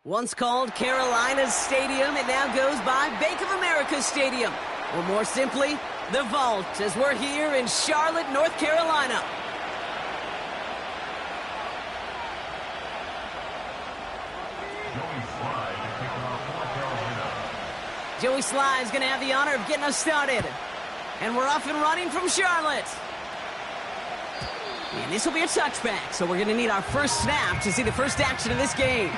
Once called Carolina's Stadium, it now goes by Bank of America Stadium. Or more simply, the Vault, as we're here in Charlotte, North Carolina. Joey Sly is going to have the honor of getting us started. And we're off and running from Charlotte. And this will be a touchback, so we're going to need our first snap to see the first action of this game.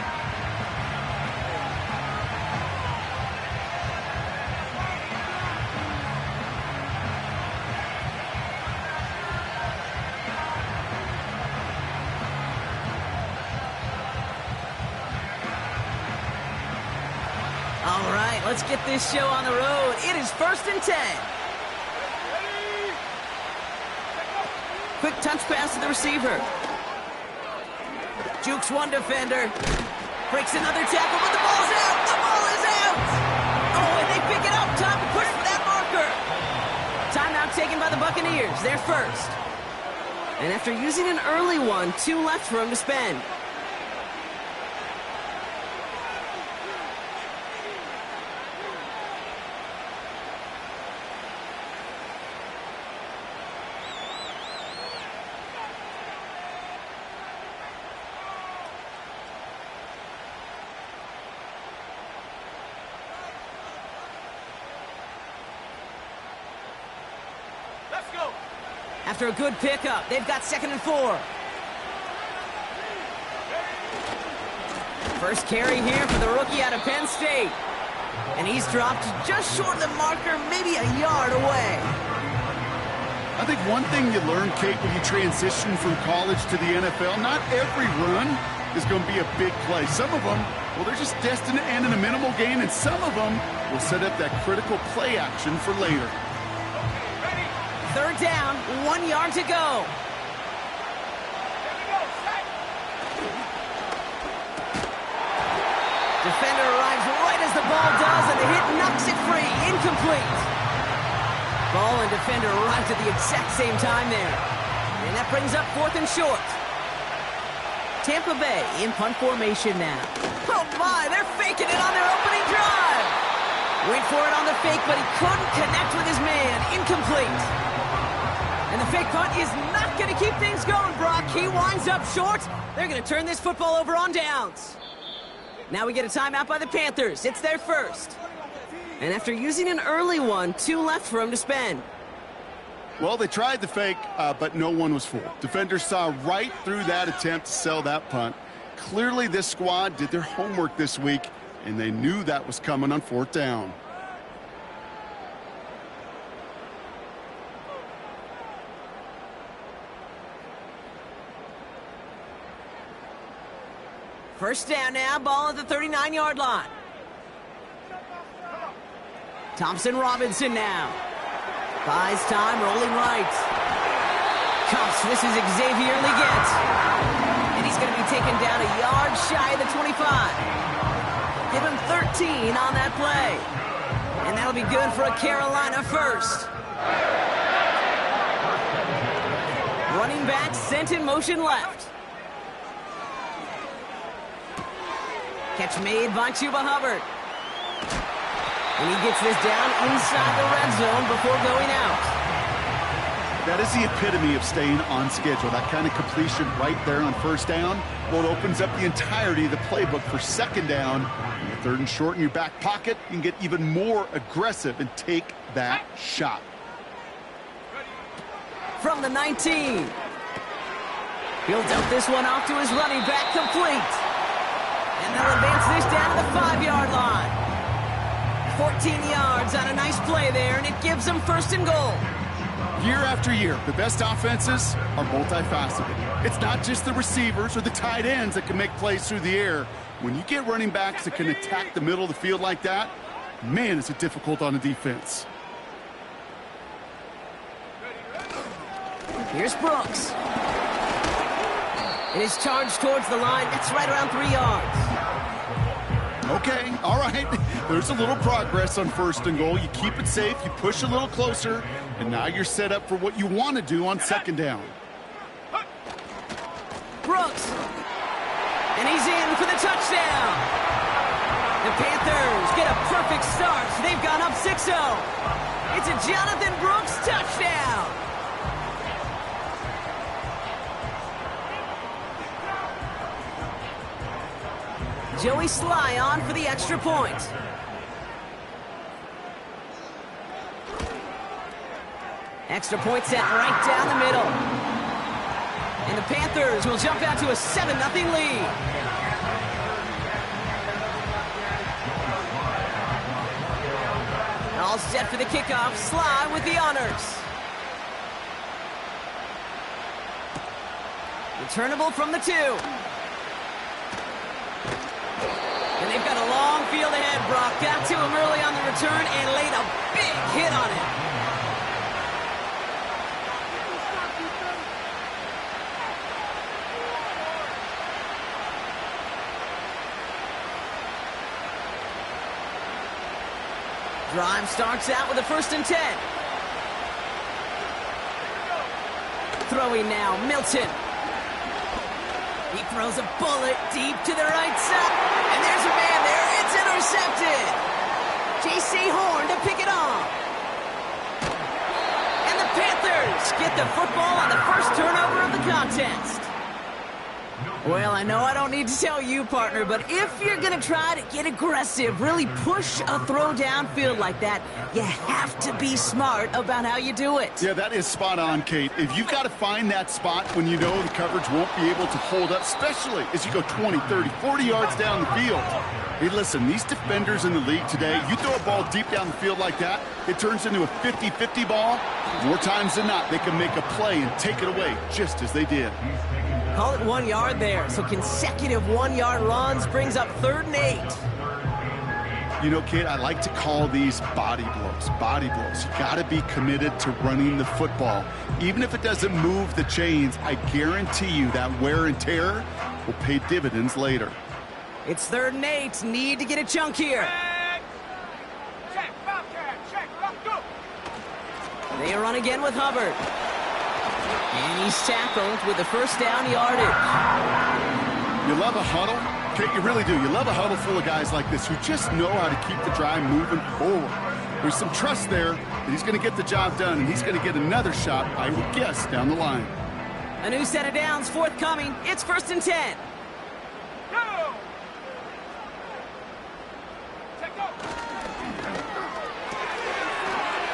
All right, let's get this show on the road. It is 1st and 10. Quick touch pass to the receiver. Jukes one defender. Breaks another tackle, but the ball's out. The ball is out. Oh, and they pick it up. Time to push for that marker. Timeout taken by the Buccaneers. They're first. And after using an early one, 2 left for him to spend. After a good pickup, they've got 2nd and 4. First carry here for the rookie out of Penn State. And he's dropped just short of the marker, maybe a yard away. I think one thing you learn, Kate, when you transition from college to the NFL, not every run is going to be a big play. Some of them, well, they're just destined to end in a minimal gain, and some of them will set up that critical play action for later. 3rd down, 1 yard to go. Defender arrives right as the ball does, and the hit knocks it free. Incomplete. Ball and defender arrived at the exact same time there. And that brings up 4th and short. Tampa Bay in punt formation now. Oh my, they're faking it on their opening drive. Went for it on the fake, but he couldn't connect with his man. Incomplete. And the fake punt is not going to keep things going, Brock. He winds up short. They're going to turn this football over on downs. Now we get a timeout by the Panthers. It's their first. And after using an early one, 2 left for him to spend. Well, they tried the fake, but no one was fooled. Defenders saw right through that attempt to sell that punt. Clearly, this squad did their homework this week, and they knew that was coming on 4th down. First down now, ball at the 39-yard line. Thompson Robinson now. Buys time, rolling right. Cuffs, this is Xavier Leggett. And he's going to be taken down a yard shy of the 25. Give him 13 on that play. And that'll be good for a Carolina first. Running back sent in motion left. Catch made by Chuba Hubbard. And he gets this down inside the red zone before going out. That is the epitome of staying on schedule. That kind of completion right there on 1st down. Well, it opens up the entirety of the playbook for 2nd down. And the 3rd and short in your back pocket, you can get even more aggressive and take that shot. From the 19. He'll dump this one off to his running back, complete. And they'll advance this down to the 5-yard line. 14 yards on a nice play there, and it gives them 1st and goal. Year after year, the best offenses are multifaceted. It's not just the receivers or the tight ends that can make plays through the air. When you get running backs that can attack the middle of the field like that, man, is it difficult on the defense. Here's Brooks. It is charged towards the line. That's right around 3 yards. Okay, all right. There's a little progress on 1st and goal. You keep it safe, you push a little closer, and now you're set up for what you want to do on 2nd down. Brooks. And he's in for the touchdown. The Panthers get a perfect start. They've gone up 6-0. It's a Jonathan Brooks touchdown. Joey Sly on for the extra point. Extra point set right down the middle. And the Panthers will jump out to a 7-0 lead. All set for the kickoff. Sly with the honors. Returnable from the 2. And they've got a long field ahead. Brock got to him early on the return and laid a big hit on him. Drive starts out with a 1st and 10. Throwing now, Milton. He throws a bullet deep to the right side. And there's a man there. It's intercepted. J.C. Horn to pick it off. And the Panthers get the football on the first turnover of the contest. Well, I know I don't need to tell you, partner, but if you're going to try to get aggressive, really push a throw downfield like that, you have to be smart about how you do it. Yeah, that is spot on, Kate. If you've got to find that spot when you know the coverage won't be able to hold up, especially as you go 20, 30, 40 yards down the field. Hey, listen, these defenders in the league today, you throw a ball deep down the field like that, it turns into a 50-50 ball. More times than not, they can make a play and take it away, just as they did. Call it 1 yard there. So consecutive 1-yard runs brings up 3rd and 8. You know, kid, I like to call these body blows. Body blows. You got to be committed to running the football. Even if it doesn't move the chains, I guarantee you that wear and tear will pay dividends later. It's 3rd and 8. Need to get a chunk here. They run again with Hubbard. And he's tackled with the 1st down yardage. You love a huddle? Kate, you really do. You love a huddle full of guys like this who just know how to keep the drive moving forward. There's some trust there that he's going to get the job done, and he's going to get another shot, I would guess, down the line. A new set of downs forthcoming. It's 1st and 10.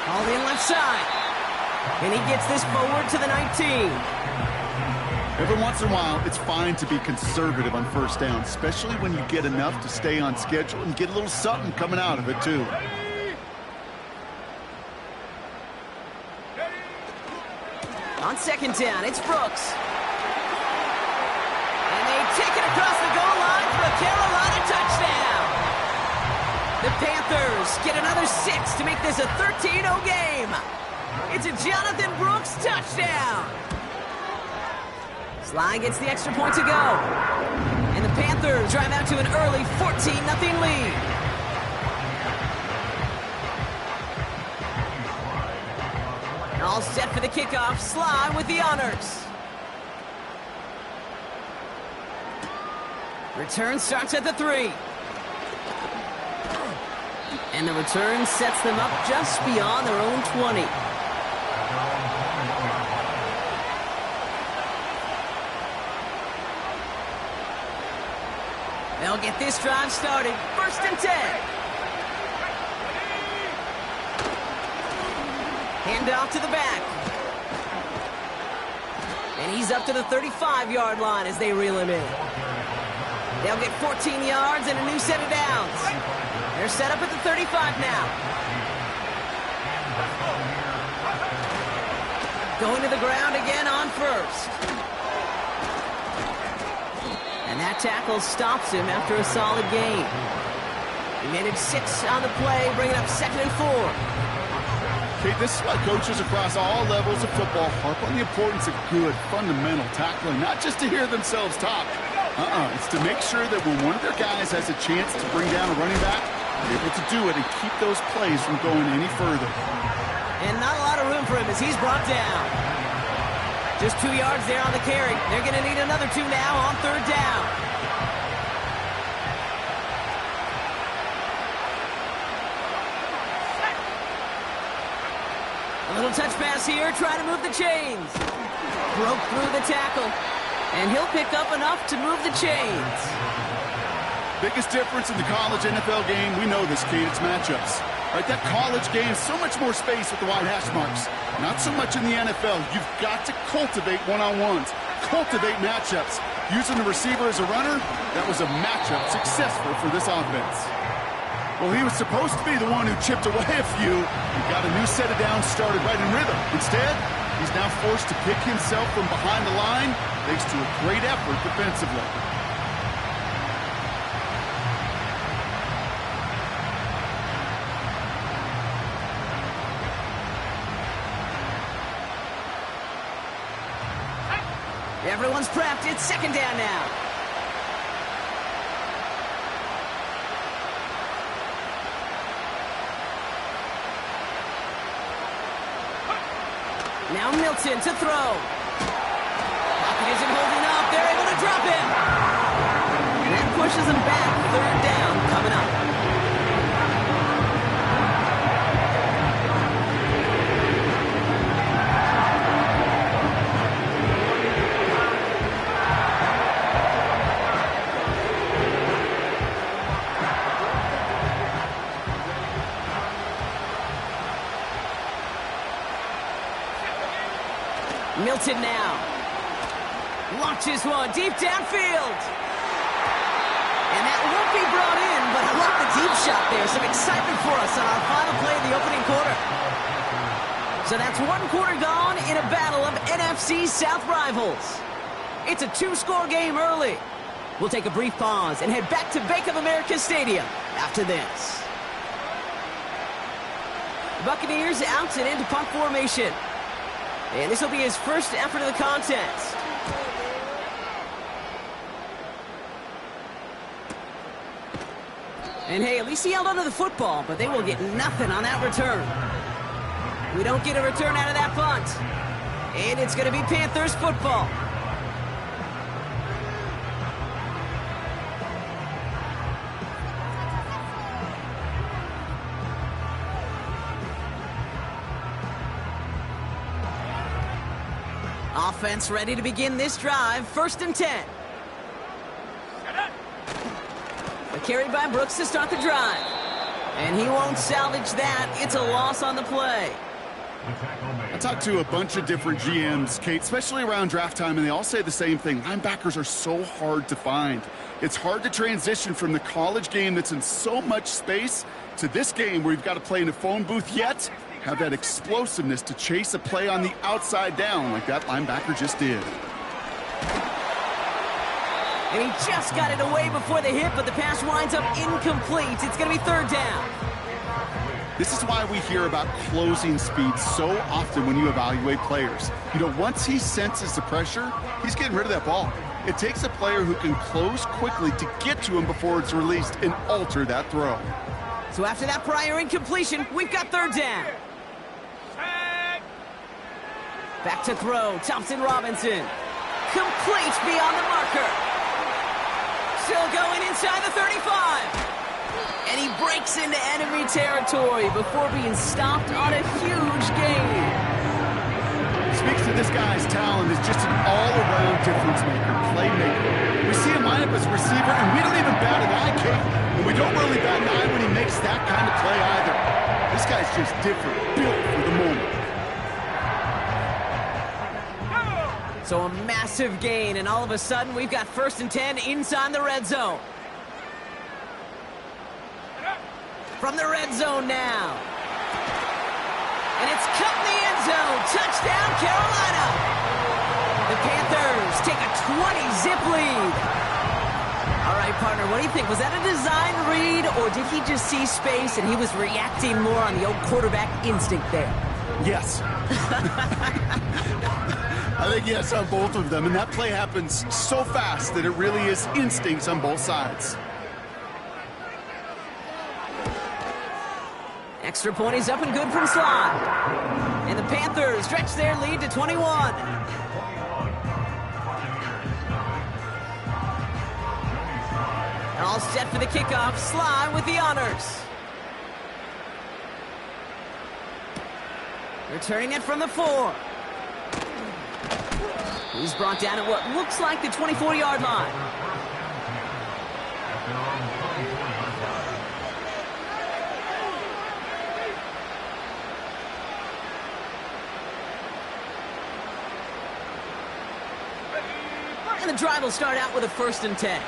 All in left side. And he gets this forward to the 19. Every once in a while, it's fine to be conservative on 1st down, especially when you get enough to stay on schedule and get a little something coming out of it, too. On 2nd down, it's Brooks. And they take it across the goal line for a Carolina touchdown. The Panthers get another 6 to make this a 13-0 game. It's a Jonathan Brooks touchdown. Sly gets the extra point to go. And the Panthers drive out to an early 14-0 lead. All set for the kickoff. Sly with the honors. Return starts at the 3. And the return sets them up just beyond their own 20. They'll get this drive started. 1st and 10. Hand off to the back. And he's up to the 35-yard line as they reel him in. They'll get 14 yards and a new set of downs. They're set up at the 35 now. Going to the ground again on 1st. And that tackle stops him after a solid gain. He made it 6 on the play, bringing up 2nd and 4. Okay, this is why coaches across all levels of football harp on the importance of good, fundamental tackling, not just to hear themselves talk. It's to make sure that when one of their guys has a chance to bring down a running back, they're able to do it and keep those plays from going any further. And not a lot of room for him as he's brought down. Just 2 yards there on the carry. They're going to need another 2 now on 3rd down. little touch pass here, trying to move the chains. Broke through the tackle. And he'll pick up enough to move the chains. Biggest difference in the college NFL game, we know this, Kate, it's matchups. Right, that college game, so much more space with the wide hash marks. Not so much in the NFL. You've got to cultivate one-on-ones, cultivate matchups. Using the receiver as a runner, that was a matchup successful for this offense. Well, he was supposed to be the one who chipped away a few. He got a new set of downs started right in rhythm. Instead, he's now forced to pick himself from behind the line, thanks to a great effort defensively. Everyone's prepped. It's second down now. Now Milton to throw. Pocket isn't holding up. They're able to drop him. And that pushes him back. Third down coming up. Milton now. Launches one deep downfield. And that won't be brought in, but I love the deep shot there. Some excitement for us on our final play of the opening quarter. So that's one quarter gone in a battle of NFC South rivals. It's a two-score game early. We'll take a brief pause and head back to Bank of America Stadium after this. The Buccaneers out and into punt formation. And this will be his first effort of the contest. And hey, at least he held onto the football, but they will get nothing on that return. We don't get a return out of that punt. And it's going to be Panthers football. Offense ready to begin this drive. First and 10. A carry by Brooks to start the drive. And he won't salvage that. It's a loss on the play. I talked to a bunch of different GMs, Kate, especially around draft time, and they all say the same thing. Linebackers are so hard to find. It's hard to transition from the college game that's in so much space to this game where you've got to play in a phone booth yet have that explosiveness to chase a play on the outside down like that linebacker just did. And he just got it away before the hit, but the pass winds up incomplete. It's going to be third down. This is why we hear about closing speed so often when you evaluate players. You know, once he senses the pressure, he's getting rid of that ball. It takes a player who can close quickly to get to him before it's released and alter that throw. So after that prior incompletion, we've got third down. Back to throw, Thompson Robinson. Complete beyond the marker. Still going inside the 35. And he breaks into enemy territory before being stopped on a huge gain. Speaks to this guy's talent as just an all-around difference maker, playmaker. We see him line up as a receiver, and we don't even bat an eye, Kate. And we don't really bat an eye when he makes that kind of play either. This guy's just different, built for the moment. So a massive gain, and all of a sudden, we've got first and 10 inside the red zone. From the red zone now. And it's cut in the end zone. Touchdown, Carolina. The Panthers take a 20-zip lead. All right, partner, what do you think? Was that a design read, or did he just see space and he was reacting more on the old quarterback instinct there? Yes. I think yes on both of them, and that play happens so fast that it really is instincts on both sides. Extra point is up and good from Sly. And the Panthers stretch their lead to 21. All set for the kickoff. Sly with the honors. Returning it from the 4. He's brought down at what looks like the 24-yard line. And the drive will start out with a 1st and 10.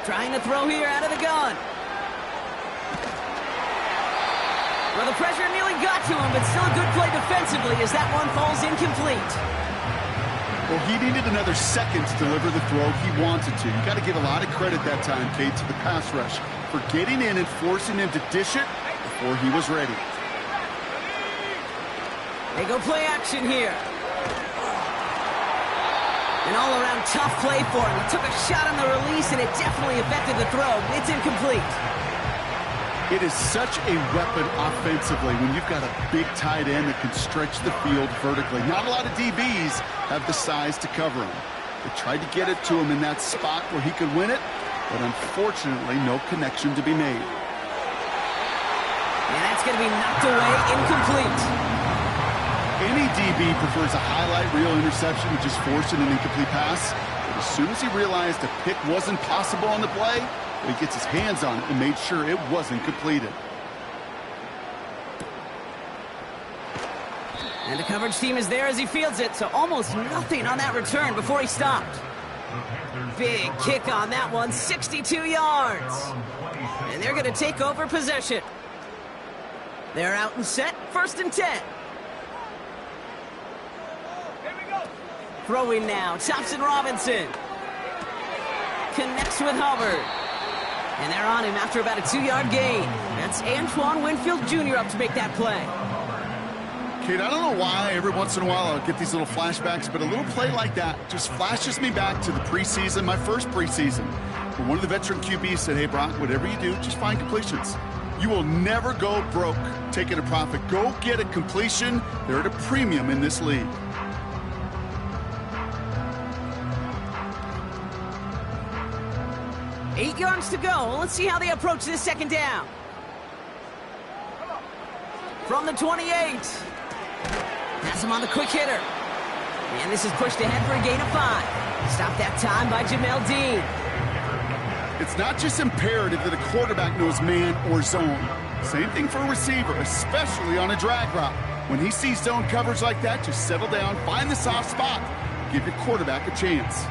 Trying to throw here out of the gun. Well, the pressure nearly got to him, but still a good play defensively as that one falls incomplete. Well, he needed another second to deliver the throw he wanted to. You got to give a lot of credit that time, Kate, to the pass rush for getting in and forcing him to dish it before he was ready. They go play action here. An all-around tough play for him. He took a shot on the release, and it definitely affected the throw. It's incomplete. It is such a weapon offensively when you've got a big tight end that can stretch the field vertically. Not a lot of DBs have the size to cover him. They tried to get it to him in that spot where he could win it, but unfortunately, no connection to be made. And that's going to be knocked away, incomplete. Any DB prefers a highlight reel interception to just forcing an incomplete pass. But as soon as he realized a pick wasn't possible on the play, he gets his hands on it and made sure it wasn't completed. And the coverage team is there as he fields it, so almost nothing on that return before he stopped. Big kick on that one, 62 yards. And they're going to take over possession. They're out and set, 1st and 10. Throwing now, Thompson Robinson. Connects with Hubbard. And they're on him after about a 2-yard gain. That's Antoine Winfield Jr. up to make that play. Kate, I don't know why every once in a while I'll get these little flashbacks, but a little play like that just flashes me back to the preseason, my first preseason. Where one of the veteran QBs said, hey, Brock, whatever you do, just find completions. You will never go broke taking a profit. Go get a completion. They're at a premium in this league. Eight yards to go. Let's see how they approach this 2nd down. From the 28. Has him on the quick hitter. And this is pushed ahead for a gain of 5. Stopped that time by Jamel Dean. It's not just imperative that a quarterback knows man or zone. Same thing for a receiver, especially on a drag route. When he sees zone coverage like that, just settle down, find the soft spot, give your quarterback a chance.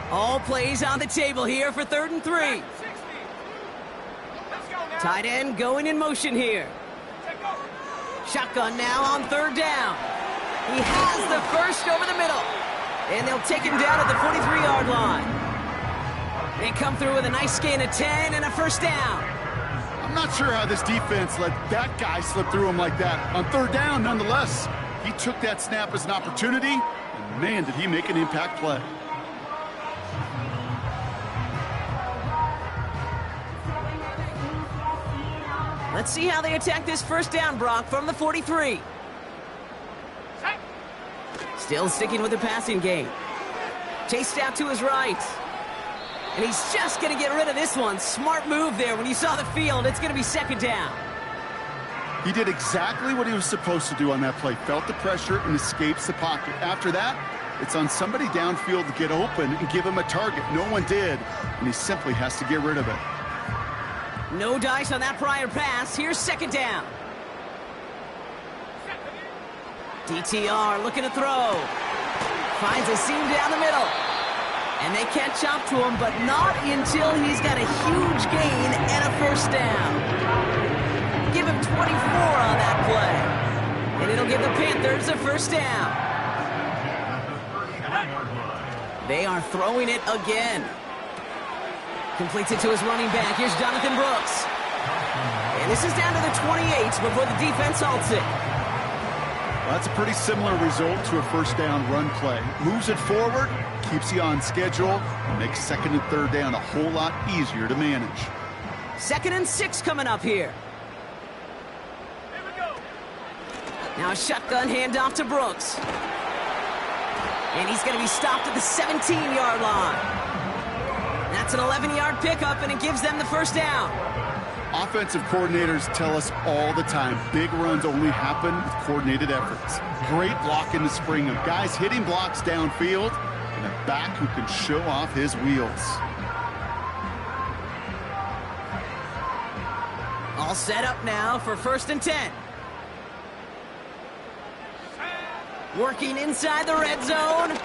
All plays on the table here for 3rd and 3. Tight end going in motion here. Shotgun now on 3rd down. He has the first over the middle. And they'll take him down at the 43-yard line. They come through with a nice gain of 10 and a 1st down. I'm not sure how this defense let that guy slip through him like that. On 3rd down, nonetheless, he took that snap as an opportunity, and man, did he make an impact play. Let's see how they attack this 1st down, Brock, from the 43. Still sticking with the passing game. Chased out to his right. And he's just going to get rid of this one. Smart move there. When you saw the field, it's going to be 2nd down. He did exactly what he was supposed to do on that play. Felt the pressure and escapes the pocket. After that, it's on somebody downfield to get open and give him a target. No one did, and he simply has to get rid of it. No dice on that prior pass. Here's 2nd down. DTR looking to throw. Finds a seam down the middle. And they catch up to him, but not until he's got a huge gain and a 1st down. Give him 24 on that play. And it'll give the Panthers a 1st down. They are throwing it again. Completes it to his running back. Here's Jonathan Brooks. And this is down to the 28 before the defense halts it. Well, that's a pretty similar result to a 1st down run play. Moves it forward, keeps you on schedule, and makes 2nd and 3rd down a whole lot easier to manage. 2nd and 6 coming up here. Now a shotgun handoff to Brooks. And he's going to be stopped at the 17-yard line. That's an 11-yard pickup, and it gives them the first down. Offensive coordinators tell us all the time, big runs only happen with coordinated efforts. Great blocking to spring them. Guys hitting blocks downfield, and a back who can show off his wheels. All set up now for 1st and 10. Working inside the red zone.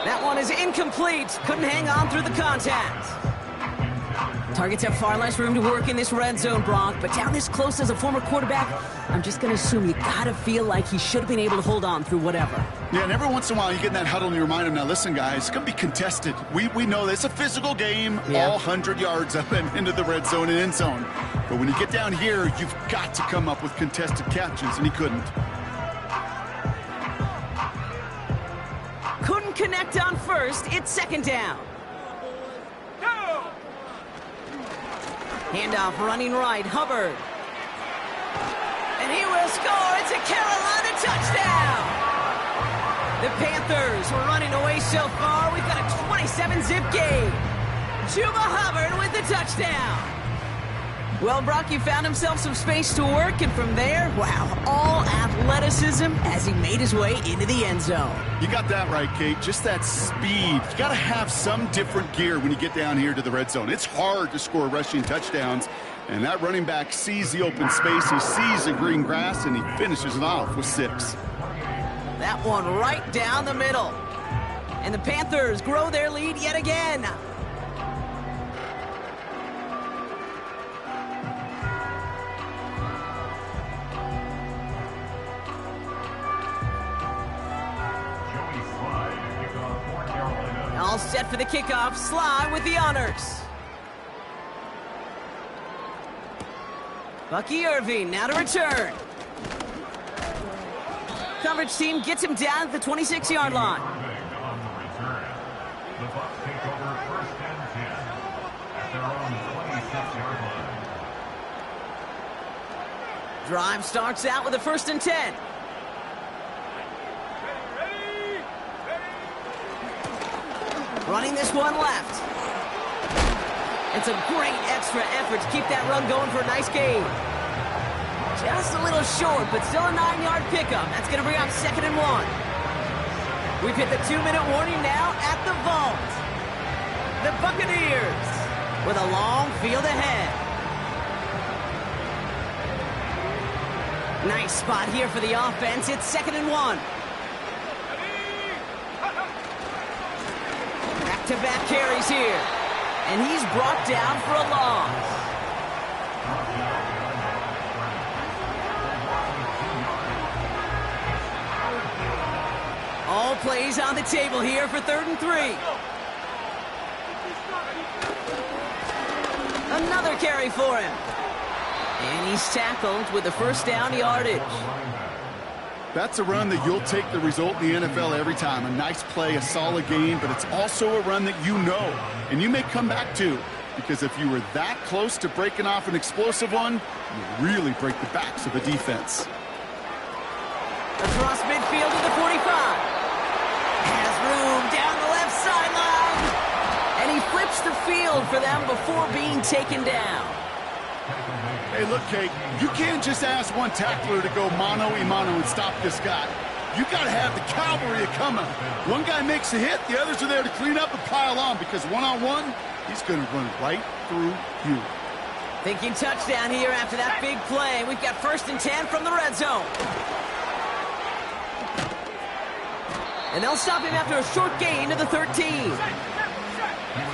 That one is incomplete. Couldn't hang on through the contact. Targets have far less room to work in this red zone, Brock, but down this close as a former quarterback, I'm just going to assume you got to feel like he should have been able to hold on through whatever. Yeah, and every once in a while you get in that huddle and you remind him, now listen, guys, it's going to be contested. We know this. It's a physical game, all 100 yards up and into the red zone and end zone. But when you get down here, you've got to come up with contested catches, and he couldn't. Couldn't connect on 1st. It's 2nd down. Handoff running right, Hubbard. And he will score. It's a Carolina touchdown. The Panthers were running away so far. We've got a 27-zip game. Chuba Hubbard with the touchdown. Well, Brock, he found himself some space to work, and from there, wow, all athleticism as he made his way into the end zone. You got that right, Kate. Just that speed. You got to have some different gear when you get down here to the red zone. It's hard to score rushing touchdowns, and that running back sees the open space, he sees the green grass, and he finishes it off with 6. That one right down the middle. And the Panthers grow their lead yet again. All set for the kickoff. Sly with the honors. Bucky Irving now to return. Coverage team gets him down at the 26-yard line. Drive starts out with a 1st and 10. Running this one left. It's a great extra effort to keep that run going for a nice gain. Just a little short, but still a 9-yard pickup. That's going to bring up 2nd and 1. We've hit the 2-minute warning now at the vault. The Buccaneers with a long field ahead. Nice spot here for the offense. It's 2nd and 1. Back-to-back carries here. And he's brought down for a loss. All plays on the table here for 3rd and 3. Another carry for him. And he's tackled with the 1st down yardage. That's a run that you'll take the result in the NFL every time. A nice play, a solid game, but it's also a run that you know, and you may come back to, because if you were that close to breaking off an explosive one, you really break the backs of the defense. Across midfield to the 45. Has room down the left sideline. And he flips the field for them before being taken down. Hey, look, Kate, you can't just ask one tackler to go mano-a-mano and stop this guy. You got to have the cavalry coming. One guy makes a hit, the others are there to clean up and pile on, because one-on-one, he's going to run right through you. Thinking touchdown here after that big play. We've got 1st and 10 from the red zone. And they'll stop him after a short gain to the 13.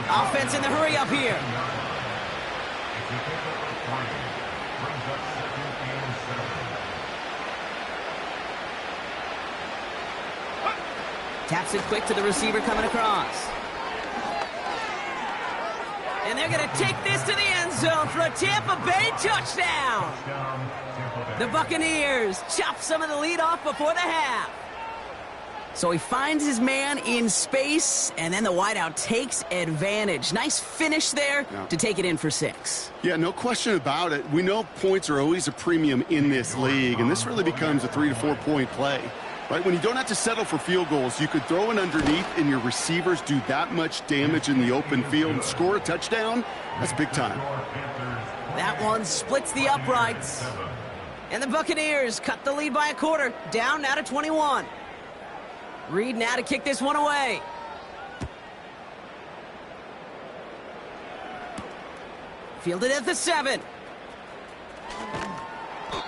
Offense in the hurry up here. Taps it quick to the receiver coming across. And they're going to take this to the end zone for a Tampa Bay touchdown. The Buccaneers chop some of the lead off before the half. So he finds his man in space, and then the wideout takes advantage. Nice finish there to take it in for 6. Yeah, no question about it. We know points are always a premium in this league, and this really becomes a 3 to 4 point play. Right, when you don't have to settle for field goals, you could throw it underneath and your receivers do that much damage in the open field and score a touchdown. That's big time. That one splits the uprights. And the Buccaneers cut the lead by a quarter, down now to 21. Reed now to kick this one away. Fielded at the 7.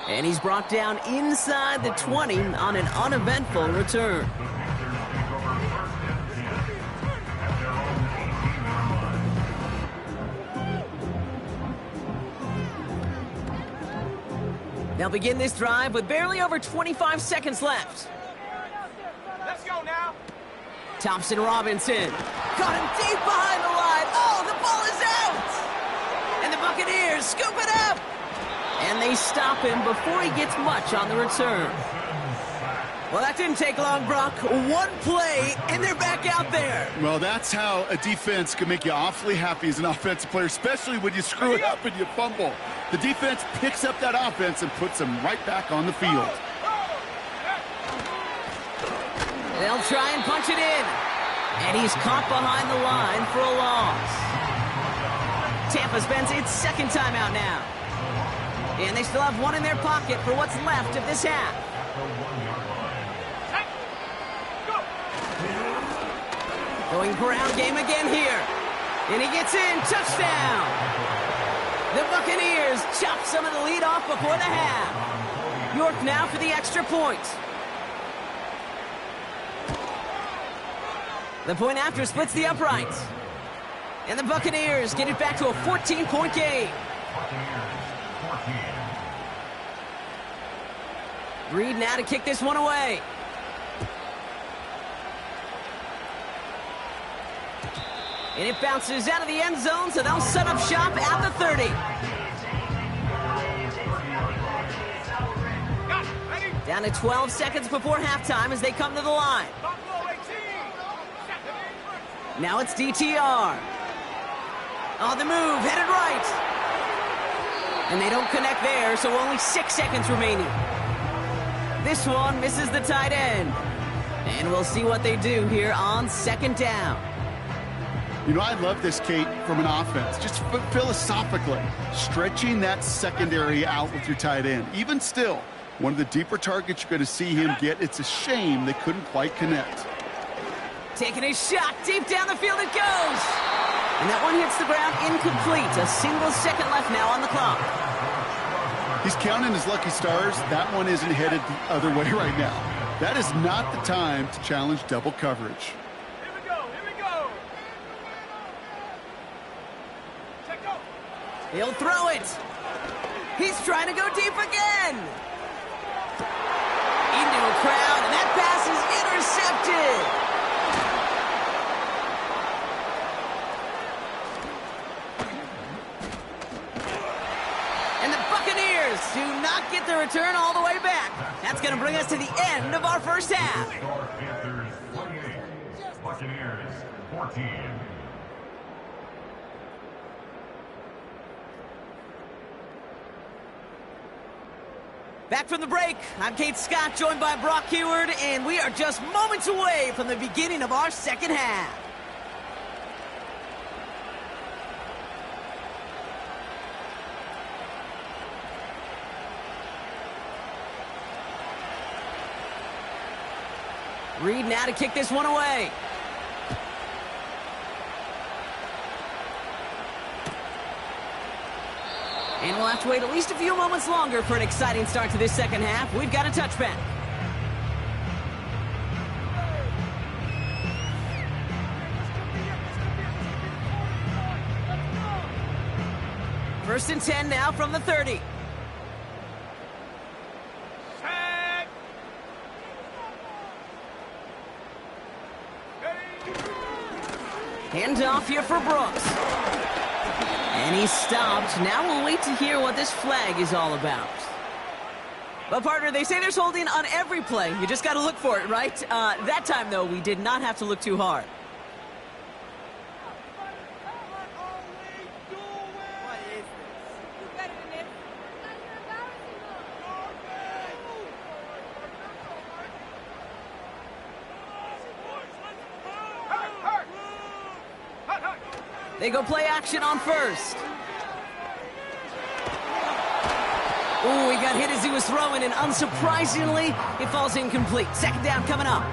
And he's brought down inside the 20 on an uneventful return. They'll begin this drive with barely over 25 seconds left. Let's go now. Thompson Robinson. Got him deep behind the line. Oh, the ball is out! And the Buccaneers scoop it up! And they stop him before he gets much on the return. Well, that didn't take long, Brock. One play, and they're back out there. Well, that's how a defense can make you awfully happy as an offensive player, especially when you screw it up and you fumble. The defense picks up that offense and puts them right back on the field. They'll try and punch it in. And he's caught behind the line for a loss. Tampa spends its second timeout now. And they still have one in their pocket for what's left of this half. Going ground game again here. And he gets in. Touchdown. The Buccaneers chop some of the lead off before the half. York now for the extra point. The point after splits the uprights. And the Buccaneers get it back to a 14-point game. Reed now to kick this one away. And it bounces out of the end zone, so they'll set up shop at the 30. Down to 12 seconds before halftime as they come to the line. Now it's DTR. On the move, headed right. And they don't connect there, so only 6 seconds remaining. This one misses the tight end. And we'll see what they do here on second down. You know, I love this, Kate, from an offense. Just philosophically, stretching that secondary out with your tight end. Even still, one of the deeper targets you're going to see him get. It's a shame they couldn't quite connect. Taking a shot, deep down the field it goes. And that one hits the ground incomplete. A single second left now on the clock. He's counting his lucky stars. That one isn't headed the other way right now. That is not the time to challenge double coverage. Here we go. Here we go. Check out. He'll throw it. He's trying to go deep again. Into a crowd, and that pass is intercepted. And the Buccaneers do not get the return all the way back. That's going to bring us to the end of our first half. Panthers 28, Buccaneers 14. Back from the break, I'm Kate Scott, joined by Brock Heward, and we are just moments away from the beginning of our second half. Reed now to kick this one away. And we'll have to wait at least a few moments longer for an exciting start to this second half. We've got a touchback. First and 10 now from the 30. Handoff here for Brooks. And he's stopped. Now we'll wait to hear what this flag is all about. Well, partner, they say there's holding on every play. You just got to look for it, right? That time, though, we did not have to look too hard. They go play action on first. Ooh, he got hit as he was throwing, and unsurprisingly, it falls incomplete. Second down coming up.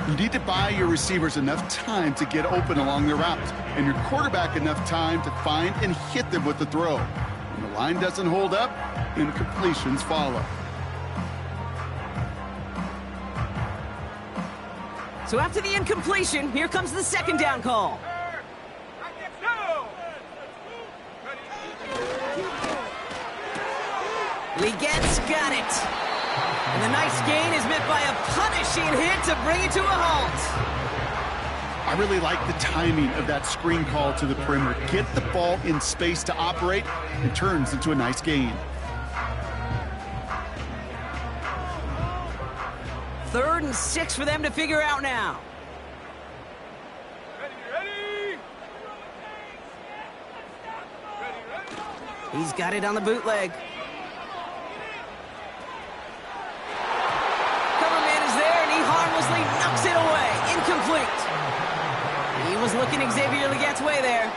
You need to buy your receivers enough time to get open along their route, and your quarterback enough time to find and hit them with the throw. When the line doesn't hold up, incompletions follow. So after the incompletion, here comes the second down call. Liget's got it. And the nice gain is met by a punishing hit to bring it to a halt. I really like the timing of that screen call to the perimeter. Get the ball in space to operate, and turns into a nice gain. Third and 6 for them to figure out now. He's got it on the bootleg. Cover man is there, and he harmlessly knocks it away. Incomplete. He was looking Xavier Liget's way there.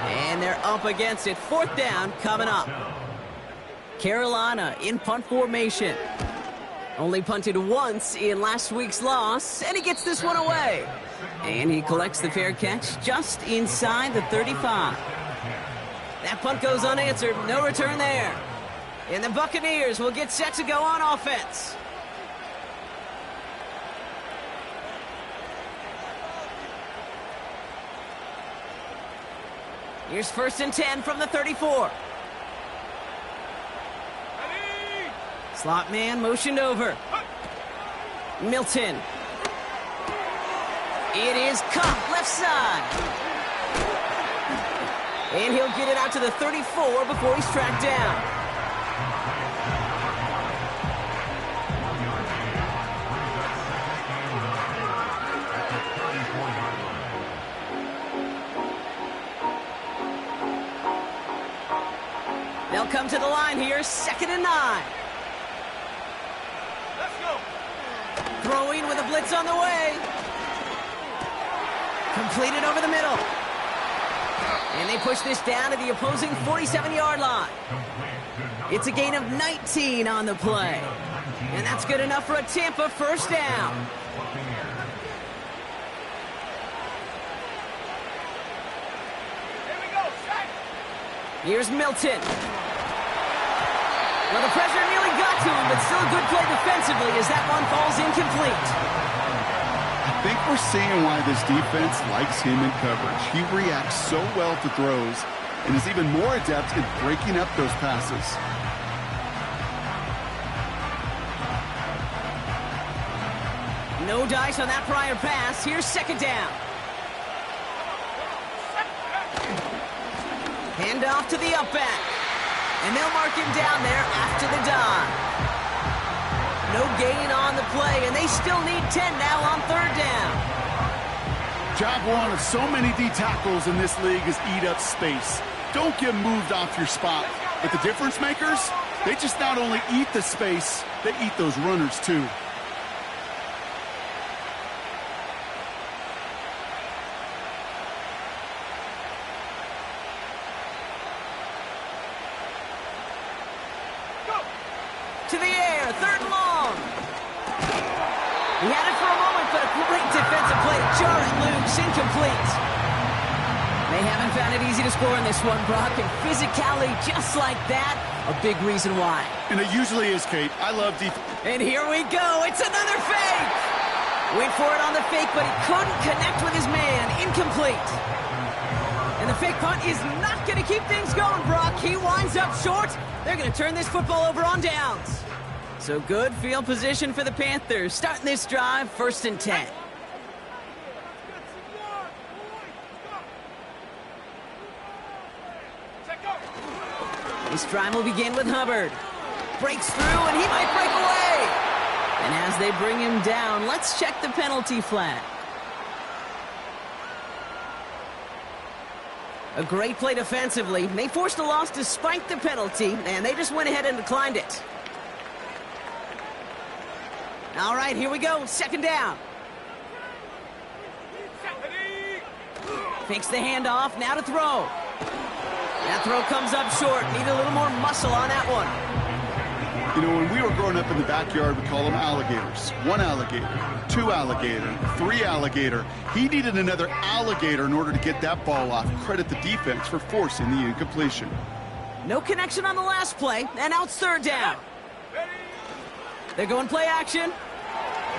And they're up against it. Fourth down coming up. Carolina in punt formation. Only punted once in last week's loss, and he gets this one away. And he collects the fair catch just inside the 35. That punt goes unanswered. No return there. And the Buccaneers will get set to go on offense. Here's first and 10 from the 34. Slot man motioned over. Milton. It is caught left side. And he'll get it out to the 34 before he's tracked down. They'll come to the line here, 2nd and 9. Let's go. Throwing with a blitz on the way. Completed over the middle. And they push this down to the opposing 47-yard line. It's a gain of 19 on the play. And that's good enough for a Tampa first down. Here we go. Set. Here's Milton. Well, the pressure nearly got to him, but still a good play defensively as that one falls incomplete. I think we're seeing why this defense likes him in coverage. He reacts so well to throws and is even more adept in breaking up those passes. No dice on that prior pass. Here's second down. Hand off to the up back. And they'll mark him down there after the dive. No gain on the play, and they still need 10 now on third down. Job one of so many D tackles in this league is eat up space. Don't get moved off your spot. But the difference makers, they just not only eat the space, they eat those runners too. To the air, third and long. He had it for a moment, but a great defensive play to jar it loose, incomplete. They haven't found it easy to score in this one, Brock, and physicality just like that, a big reason why. And it usually is, Kate. I love defense. And here we go, it's another fake. Went for it on the fake, but he couldn't connect with his man, incomplete. And the fake punt is not going to keep things going, Brock. He winds up short. They're going to turn this football over on downs. So good field position for the Panthers. Starting this drive, 1st and 10. This drive will begin with Hubbard. breaks through, and he might break away. And as they bring him down, let's check the penalty flag. A great play defensively. They forced a loss despite the penalty, and they just went ahead and declined it. All right, here we go. Second down. Fakes the handoff. Now to throw. That throw comes up short. Need a little more muscle on that one. You know, when we were growing up in the backyard, we call them alligators. 1 alligator, 2 alligator, 3 alligator. He needed another alligator in order to get that ball off. Credit the defense for forcing the incompletion. No connection on the last play, and now it's third down. They're going play action.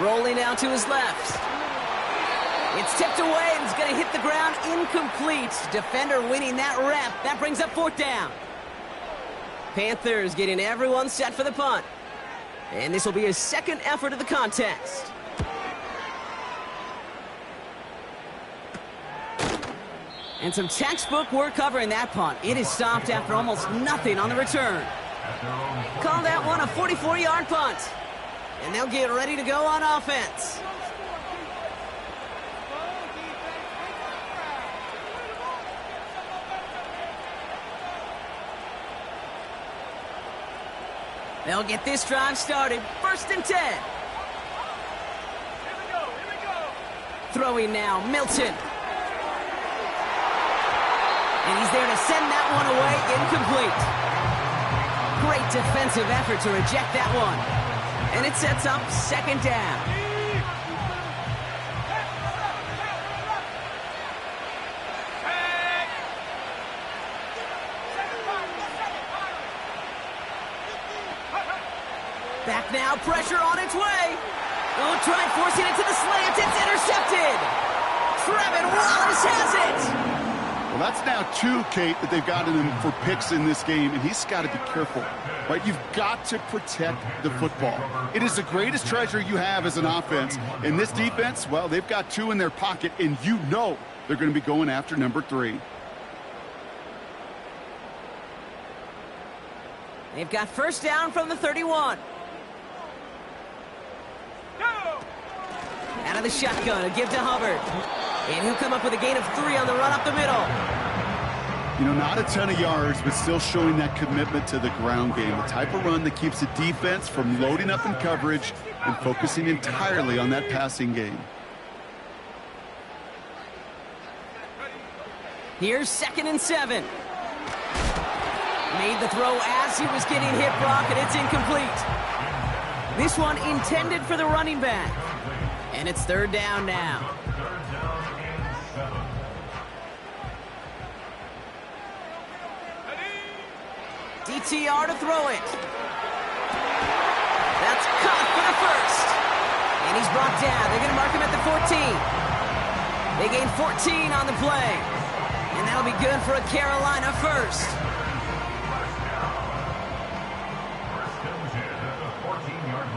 Rolling out to his left. It's tipped away, and it's going to hit the ground incomplete. Defender winning that rep. That brings up fourth down. Panthers getting everyone set for the punt. And this will be his second effort of the contest. And some textbook work covering that punt. It is stopped after almost nothing on the return. Call that one a 44-yard punt. And they'll get ready to go on offense. They'll get this drive started. First and 10. Here we go. Throwing now, Milton. And he's there to send that one away, incomplete. Great defensive effort to reject that one. And it sets up second down. Back now, pressure on its way. Oh, try forcing it to the slant. It's intercepted. Trevin Wallace has it. Well, that's now 2, Kate, that they've gotten him for picks in this game, and he's got to be careful, right? You've got to protect the football. It is the greatest treasure you have as an offense. And this defense, well, they've got 2 in their pocket, and you know they're going to be going after number 3. They've got first down from the 31. Out of the shotgun, a give to Hubbard. And he'll come up with a gain of 3 on the run up the middle. You know, not a ton of yards, but still showing that commitment to the ground game. The type of run that keeps the defense from loading up in coverage and focusing entirely on that passing game. Here's 2nd and 7. Made the throw as he was getting hit, Brock, and it's incomplete. This one intended for the running back. And it's third down now. DTR to throw it. That's caught for the first. And he's brought down. They're going to mark him at the 14. They gain 14 on the play. And that'll be good for a Carolina first.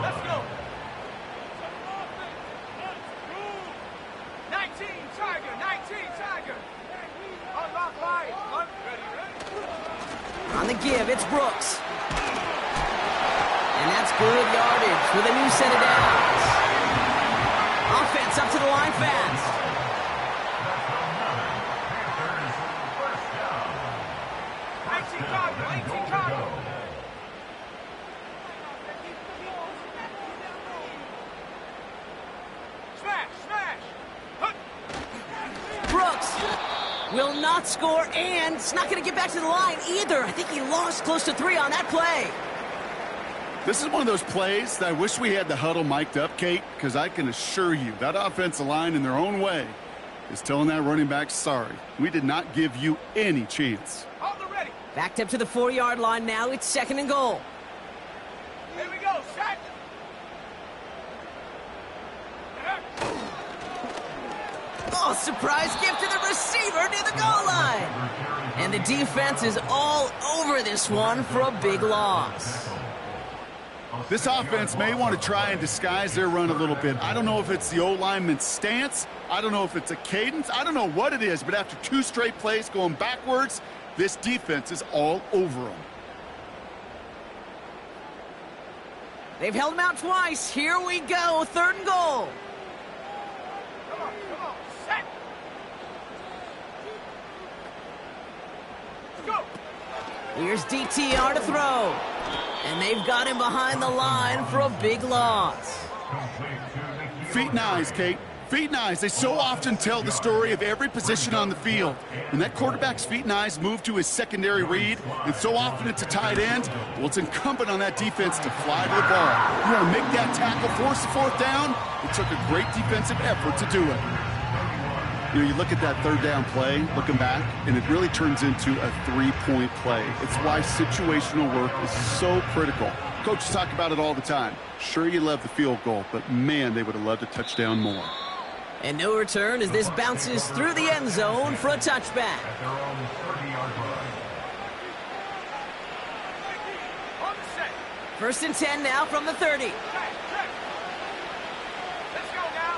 Let's go. 19 Tiger. Unlock line. Ready. On the give, it's Brooks. And that's good yardage with a new set of downs. Offense up to the line fast. Brooks will not score, and it's not going to get back to the line either. I think he lost close to 3 on that play. This is one of those plays that I wish we had the huddle mic'd up, Kate, because I can assure you that offensive line in their own way is telling that running back, sorry, we did not give you any chance. Backed up to the 4-yard line now. It's 2nd and goal. Here we go, set. Oh, surprise gift to the receiver near the goal line. And the defense is all over this one for a big loss. This offense may want to try and disguise their run a little bit. I don't know if it's the O-lineman's stance. I don't know if it's a cadence. I don't know what it is, but after 2 straight plays going backwards, this defense is all over them. They've held him out twice. Here we go, 3rd and goal. Come on, set. Let's go. Here's DTR to throw. And they've got him behind the line for a big loss. Feet and eyes, Kate. Feet and eyes. They so often tell the story of every position on the field. When that quarterback's feet and eyes move to his secondary read, and so often it's a tight end, well, it's incumbent on that defense to fly to the ball. You want to make that tackle, force the 4th down? It took a great defensive effort to do it. You know, you look at that 3rd down play, looking back, and it really turns into a 3-point play. It's why situational work is so critical. Coaches talk about it all the time. Sure, you love the field goal, but man, they would have loved a touchdown more. And no return as this bounces through the end zone for a touchback. At their own 30-yard line. On the set. 1st and 10 now from the 30. Check. Let's go now.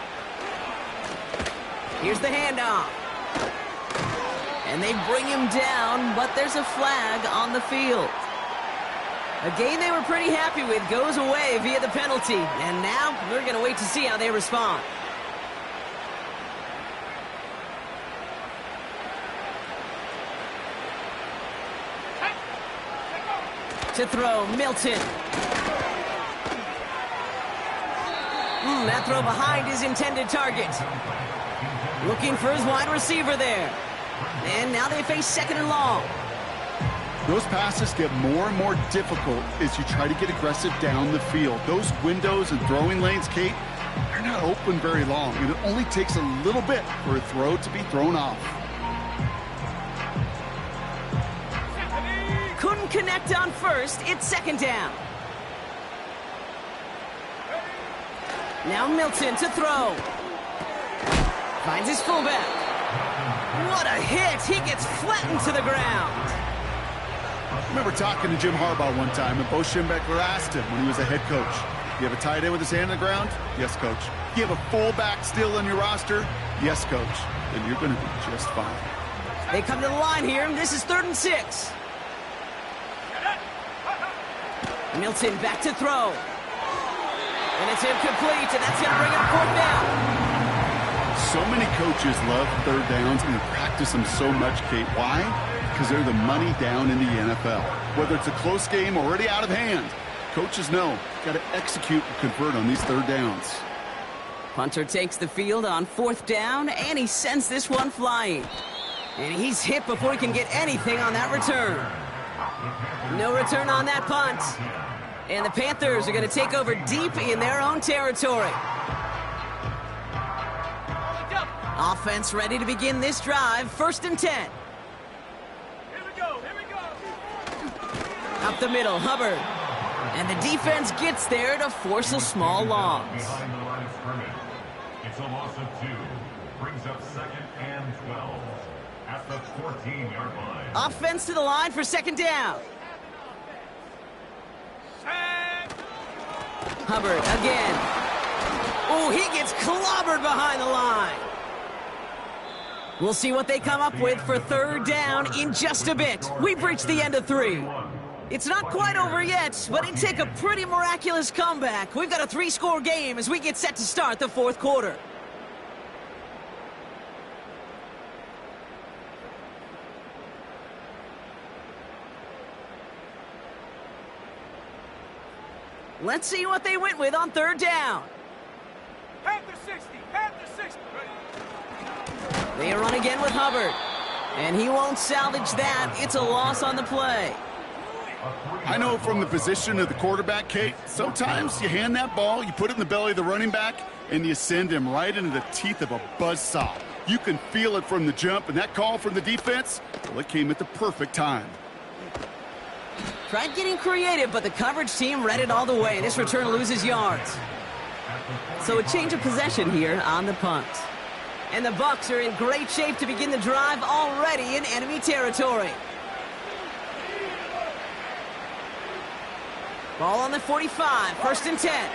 Here's the handoff. And they bring him down, but there's a flag on the field. A game they were pretty happy with goes away via the penalty. And now we're going to wait to see how they respond. To throw, Milton. That throw behind his intended target. Looking for his wide receiver there. And now they face 2nd and long. Those passes get more and more difficult as you try to get aggressive down the field. Those windows and throwing lanes, Kate, they're not open very long, and it only takes a little bit for a throw to be thrown off. Couldn't connect on 1st. It's 2nd down. Now Milton to throw. Finds his fullback. What a hit. He gets flattened to the ground. I remember talking to Jim Harbaugh one time, and Bo Schembechler asked him when he was a head coach, you have a tight end with his hand on the ground? Yes, coach. You have a fullback still on your roster? Yes, coach. Then you're going to be just fine. They come to the line here, and this is 3rd and 6. Milton back to throw. And it's incomplete, and that's going to bring him 4th down. So many coaches love 3rd downs and they practice them so much, Kate. Why? Because they're the money down in the NFL. Whether it's a close game already out of hand, coaches know got to execute and convert on these 3rd downs. Punter takes the field on 4th down, and he sends this one flying. And he's hit before he can get anything on that return. No return on that punt. And the Panthers are going to take over deep in their own territory. Offense ready to begin this drive. 1st and 10. Here we go. Up the middle, Hubbard. And the defense gets there to force a small loss. Behind the line of scrimmage. It's a loss of 2. Brings up 2nd and 12. At the 14-yard line. Offense to the line for 2nd down. Hubbard again. Oh, he gets clobbered behind the line. We'll see what they come up with for 3rd down in just a bit. We've reached the end of 3. It's not quite over yet, but it'd take a pretty miraculous comeback. We've got a 3-score game as we get set to start the 4th quarter. Let's see what they went with on 3rd down. Panther 60. Ready. They run again with Hubbard. And he won't salvage that. It's a loss on the play. I know from the position of the quarterback, Kate, sometimes you hand that ball, you put it in the belly of the running back, and you send him right into the teeth of a buzzsaw. You can feel it from the jump, and that call from the defense, well, it came at the perfect time. Tried getting creative, but the coverage team read it all the way. This return loses yards. So a change of possession here on the punt. And the Bucs are in great shape to begin the drive already in enemy territory. Ball on the 45, 1st and 10.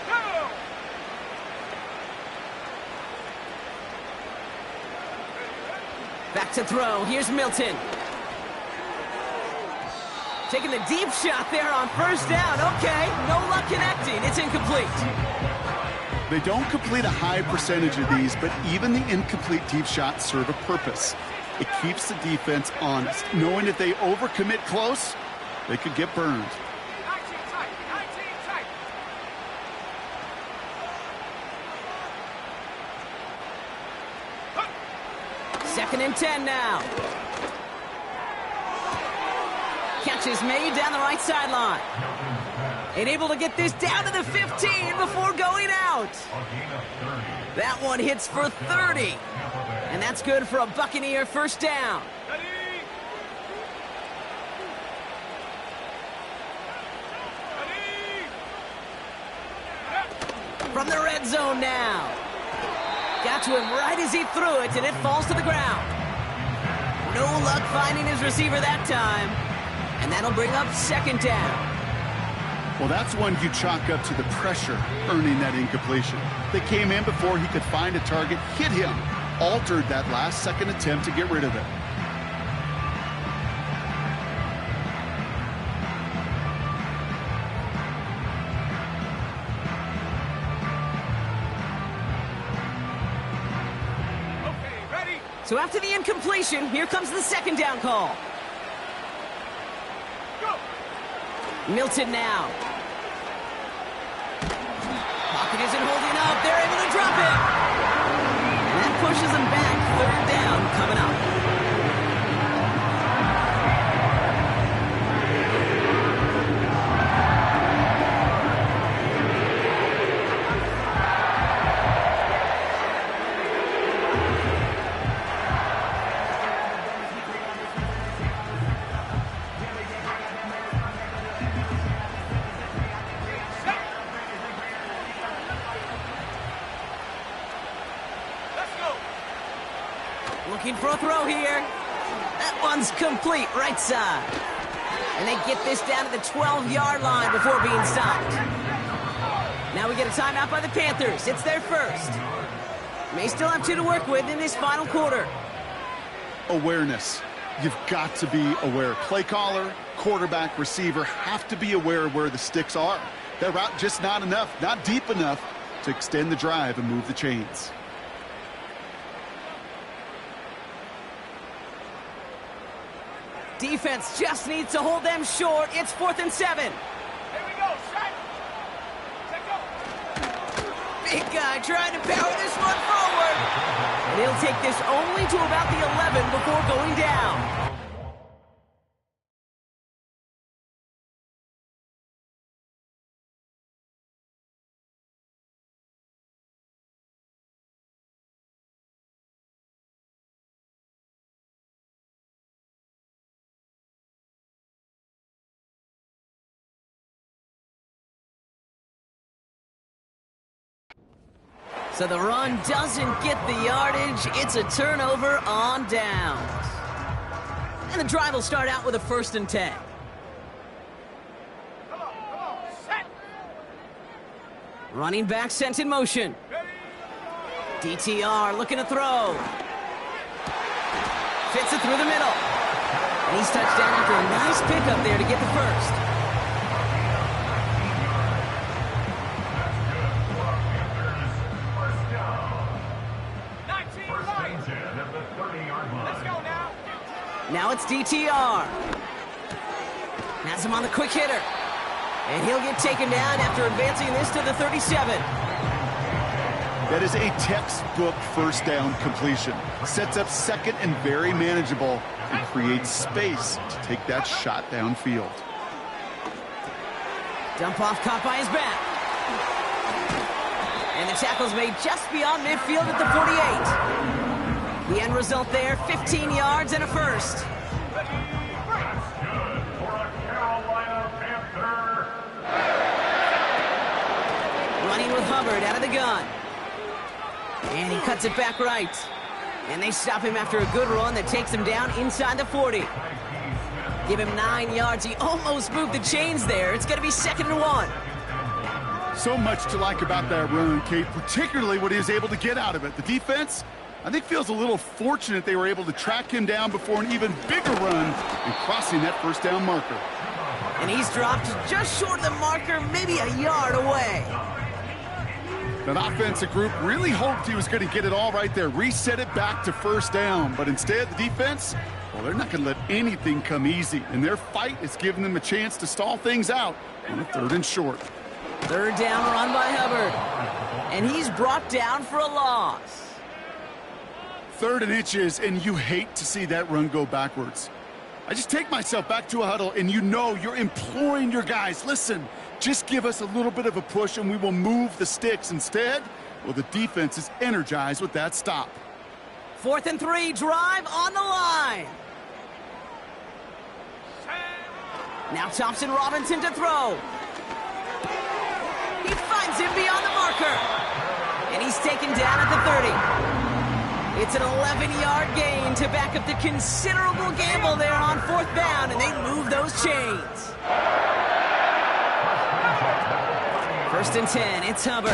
Go! Back to throw. Here's Milton. Taking the deep shot there on first down. Okay, no luck connecting. It's incomplete. They don't complete a high percentage of these, but even the incomplete deep shots serve a purpose. It keeps the defense honest, knowing if they overcommit close, they could get burned. 19 tight, 19 tight. Second and 10 now. Catch is made down the right sideline. And able to get this down to the 15 before going out. That one hits for 30. And that's good for a Buccaneer first down. Ready? Ready? From the red zone now. Got to him right as he threw it, and it falls to the ground. No luck finding his receiver that time. And that'll bring up second down. Well, that's one you chalk up to the pressure earning that incompletion. They came in before he could find a target, hit him, altered that last second attempt to get rid of it. Okay, ready? So after the incompletion, here comes the second down call. Go! Milton now. Pocket isn't holding up. They're able to drop it. And that pushes them back. Third down coming up. Let's go! Looking for a throw here. That one's complete, right side. And they get this down to the 12-yard line before being stopped. Now we get a timeout by the Panthers. It's their first. May still have 2 to work with in this final quarter. Awareness. You've got to be aware. Play caller, quarterback, receiver have to be aware of where the sticks are. That route just not enough, not deep enough to extend the drive and move the chains. Defense just needs to hold them short. It's 4th and 7. Here we go, set! Take go! Big guy trying to power this one forward. And he'll take this only to about the 11 before going down. So the run doesn't get the yardage. It's a turnover on downs. And the drive will start out with a 1st and 10. Come on, set! Running back sent in motion. Ready? DTR looking to throw. Fits it through the middle. And he's touched down after a nice pickup there to get the first. Let's go now! Now it's DTR. Has him on the quick hitter. And he'll get taken down after advancing this to the 37. That is a textbook first down completion. Sets up second and very manageable and creates space to take that shot downfield. Dump off caught by his back. And the tackle's made just beyond midfield at the 48. The end result there, 15 yards and a first. Running with Hubbard out of the gun. And he cuts it back right. And they stop him after a good run that takes him down inside the 40. Give him 9 yards. He almost moved the chains there. It's going to be 2nd and 1. So much to like about that run, Kate, particularly what he was able to get out of it. The defense, I think, feels a little fortunate they were able to track him down before an even bigger run and crossing that first down marker. And he's dropped just short of the marker, maybe a yard away. That offensive group really hoped he was going to get it all right there, reset it back to first down. But instead, the defense, well, they're not going to let anything come easy. And their fight is giving them a chance to stall things out on a 3rd and short. 3rd down run by Hubbard. And he's brought down for a loss. 3rd and inches, and you hate to see that run go backwards. I just take myself back to a huddle, and you know you're imploring your guys, listen, just give us a little bit of a push, and we will move the sticks. Instead, well, the defense is energized with that stop. 4th and 3, drive on the line. Now Thompson Robinson to throw. He finds him beyond the marker. And he's taken down at the 30. It's an 11-yard gain to back up the considerable gamble there on 4th down, and they move those chains. 1st and 10, it's Hubbard.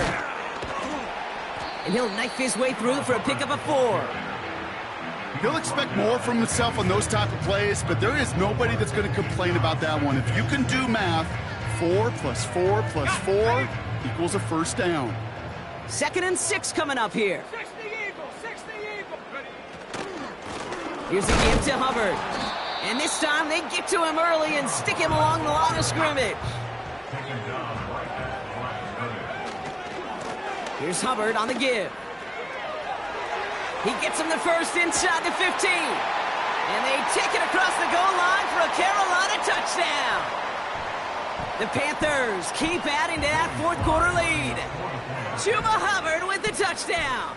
And he'll knife his way through for a pickup of 4. He'll expect more from himself on those type of plays, but there is nobody that's going to complain about that one. If you can do math, 4 plus 4 plus 4 equals a 1st down. 2nd and 6 coming up here. Here's the give to Hubbard. And this time they get to him early and stick him along the line of scrimmage. Here's Hubbard on the give. He gets him the first inside the 15. And they take it across the goal line for a Carolina touchdown. The Panthers keep adding to that 4th quarter lead. Chuba Hubbard with the touchdown.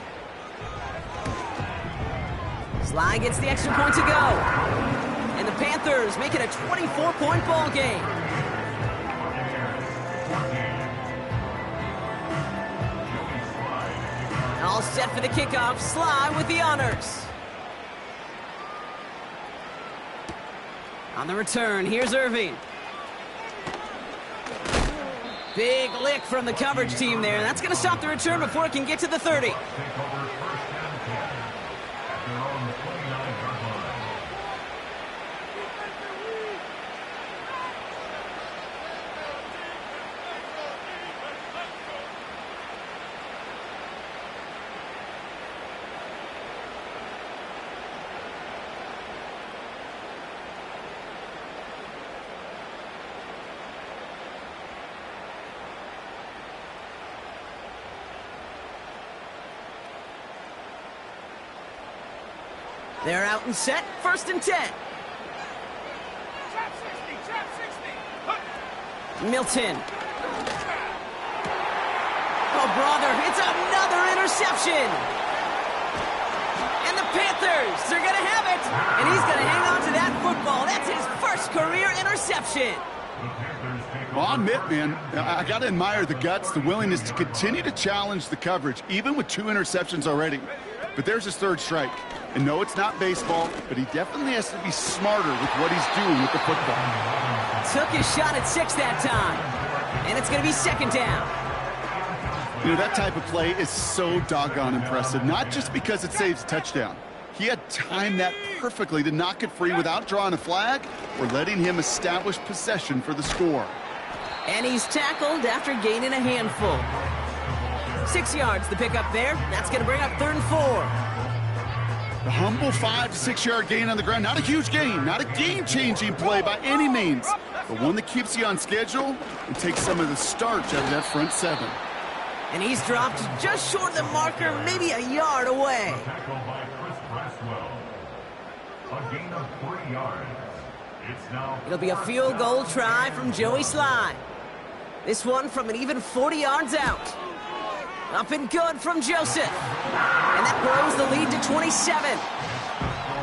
Sly gets the extra point to go. And the Panthers make it a 24-point ball game. All set for the kickoff. Sly with the honors. On the return, here's Irving. Big lick from the coverage team there. That's going to stop the return before it can get to the 30. They're out and set, 1st and 10. Milton. Oh, brother, it's another interception. And the Panthers, they're going to have it. And he's going to hang on to that football. That's his 1st career interception. Well, I'll admit, man, I got to admire the guts, the willingness to continue to challenge the coverage, even with 2 interceptions already. But there's his 3rd strike. And no, it's not baseball, but he definitely has to be smarter with what he's doing with the football. Took his shot at 6 that time. And it's going to be 2nd down. You know, that type of play is so doggone impressive, not just because it saves a touchdown. He had timed that perfectly to knock it free without drawing a flag or letting him establish possession for the score. And he's tackled after gaining a handful. 6 yards the pickup there. That's going to bring up 3rd and 4. The humble 5 to 6 yard gain on the ground. Not a huge gain, not a game-changing play by any means, but one that keeps you on schedule and takes some of the starch out of that front 7. And he's dropped just short of the marker, maybe a yard away. Tackled by Chris Braswell. A gain of 3 yards. It's now It'll be a field goal try from Joey Sly. This one from an even 40 yards out. Up and good from Joseph. And that grows the lead to 27.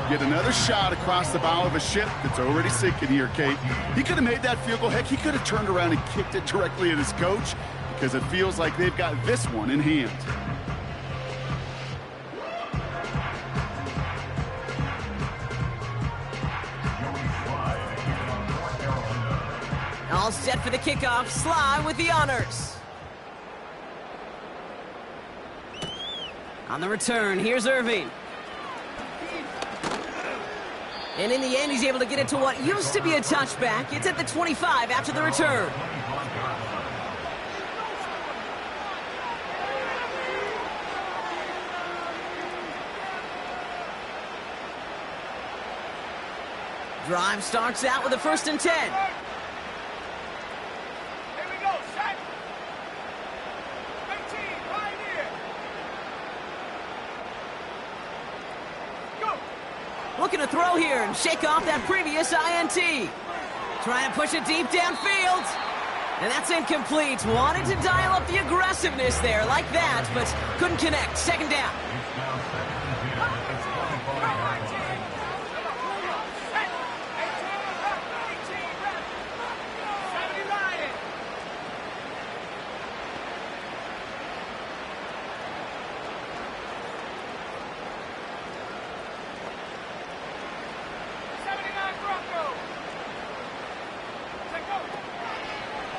Get another shot across the bow of a ship that's already sinking here, Kate. He could have made that field goal. Heck, he could have turned around and kicked it directly at his coach because it feels like they've got this one in hand. All set for the kickoff. Sly with the honors. On the return, here's Irving. And in the end, he's able to get it to what used to be a touchback. It's at the 25 after the return. Drive starts out with a 1st and 10. Here we go, set. 18, right here. Go. Looking to throw here and shake off that previous INT. Trying to push it deep downfield. And that's incomplete. Wanted to dial up the aggressiveness there like that, but couldn't connect. 2nd down.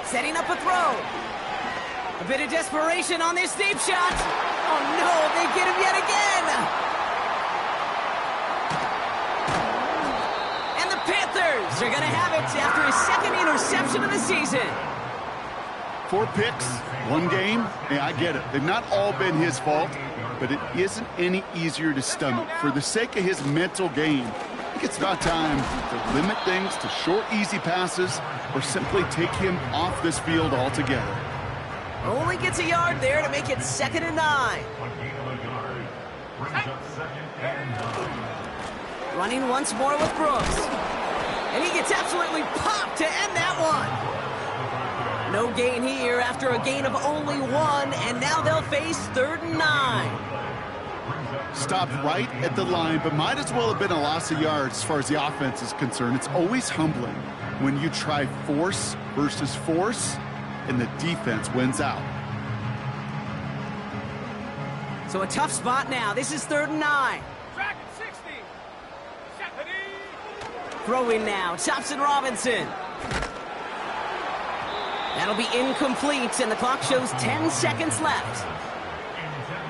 Setting up a throw. A bit of desperation on this deep shot. Oh no, they get him yet again. And the Panthers are going to have it after his 2nd interception of the season. 4 picks, 1 game. Yeah, I get it. They've not all been his fault, but it isn't any easier to stomach. For the sake of his mental game, I think it's about time to limit things to short, easy passes or simply take him off this field altogether. Only gets a yard there to make it 2nd and 9. Running once more with Brooks. And he gets absolutely popped to end that one. No gain here after a gain of only 1, and now they'll face 3rd and 9. Stopped right at the line, but might as well have been a loss of yards as far as the offense is concerned. It's always humbling when you try force versus force, and the defense wins out. So a tough spot now. This is 3rd and 9. Track at 60. Stephanie. Throwing now. Thompson Robinson. That'll be incomplete, and the clock shows 10 seconds left.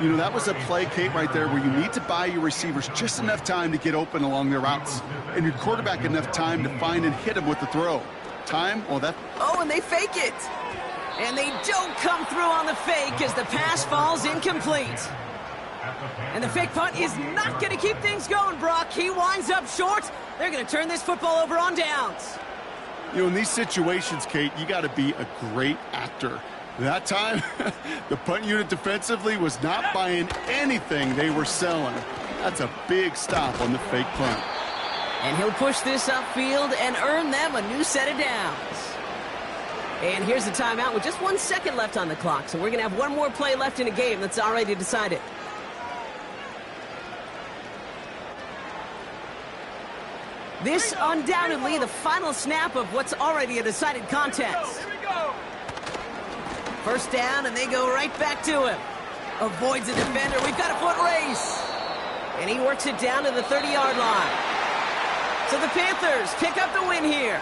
You know, that was a play, Kate, right there where you need to buy your receivers just enough time to get open along their routes, and your quarterback enough time to find and hit him with the throw. Time, well, that... Oh, and they fake it. And they don't come through on the fake as the pass falls incomplete. And the fake punt is not going to keep things going, Brock. He winds up short. They're going to turn this football over on downs. You know, in these situations, Kate, you got to be a great actor. That time, the punt unit defensively was not buying anything they were selling. That's a big stop on the fake punt. And he'll push this upfield and earn them a new set of downs. And here's the timeout with just 1 second left on the clock. So we're going to have one more play left in a game that's already decided. This undoubtedly the final snap of what's already a decided contest. Here we go. 1st down, and they go right back to him. Avoids the defender. We've got a foot race. And he works it down to the 30-yard line. So the Panthers pick up the win here.